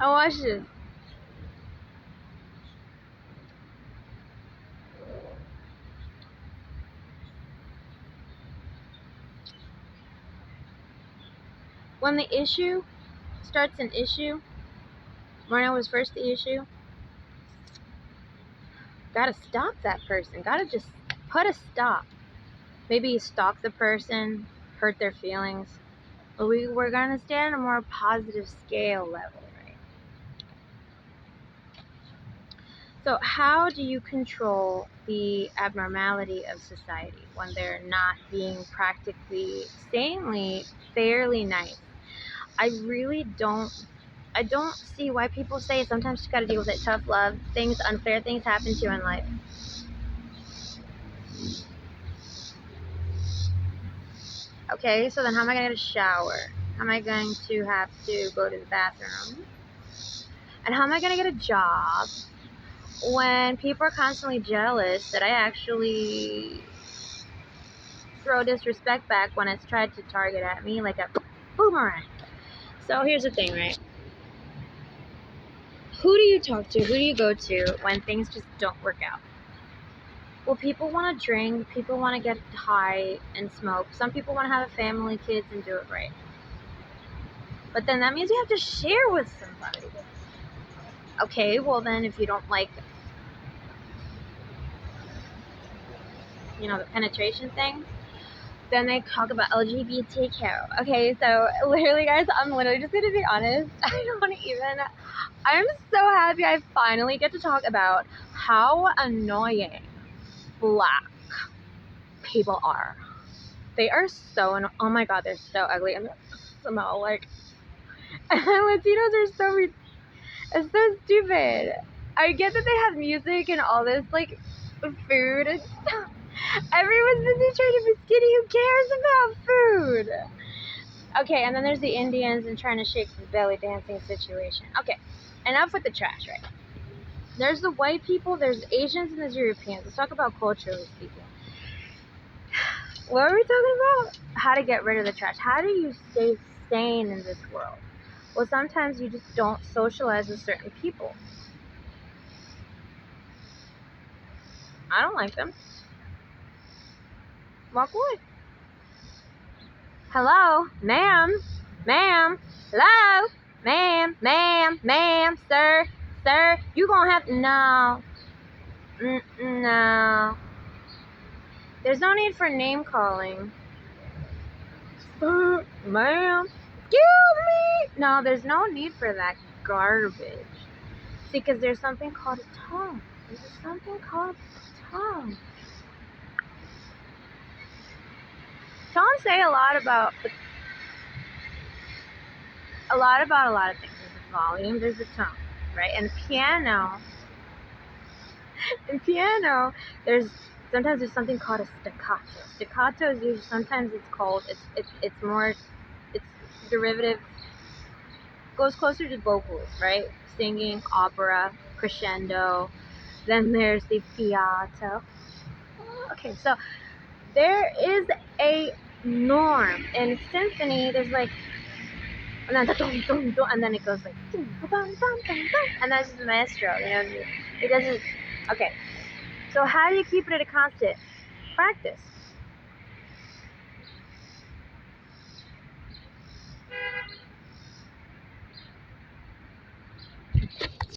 I watched this. When the issue starts an issue, when it was first the issue, gotta stop that person. Gotta just put a stop. Maybe you stalk the person, hurt their feelings. But we're gonna stand on a more positive scale level, right? So how do you control the abnormality of society when they're not being practically sanely fairly nice? I don't see why people say sometimes you gotta deal with it. Tough love, unfair things happen to you in life. Okay, so then how am I gonna get a shower? How am I going to have to go to the bathroom? And how am I gonna get a job when people are constantly jealous that I actually throw disrespect back when it's tried to target at me like a boomerang? So here's the thing, right? Who do you talk to? Who do you go to when things just don't work out? Well, people want to drink, people want to get high and smoke. Some people want to have a family, kids, and do it right. But then that means you have to share with somebody. Okay, well then if you don't like, the penetration thing, then they talk about LGBTQ. Okay, so literally, guys, I'm literally just gonna be honest. I'm so happy I finally get to talk about how annoying black people are. They are so oh my god, they're so ugly and they smell like Latinos are it's so stupid. I get that they have music and all this like food and stuff. Everyone's busy trying to be skinny. Who cares about food? Okay, and then there's the Indians and trying to shake the belly dancing situation. Okay, enough with the trash, right? There's the white people, there's Asians, and there's Europeans. Let's talk about culturally speaking. What are we talking about? How to get rid of the trash. How do you stay sane in this world? Well, sometimes you just don't socialize with certain people. I don't like them. Walk away. Hello, ma'am, hello, ma'am, sir, you gonna have, no, no, there's no need for name calling. Ma'am, excuse me. No, there's no need for that garbage. See, because there's something called a tongue. There's something called a tongue. Tongues say a lot about a lot of things. There's a volume, there's a tone, right? And piano, sometimes there's something called a staccato. Staccato is usually, sometimes it's called, it's more, it's derivative, goes closer to vocals, right? Singing, opera, crescendo. Then there's the fiato. Okay, so there is a norm. In symphony, there's like, and then and then it goes like, and that's the maestro. It doesn't. Okay, so how do you keep it at a constant? Practice.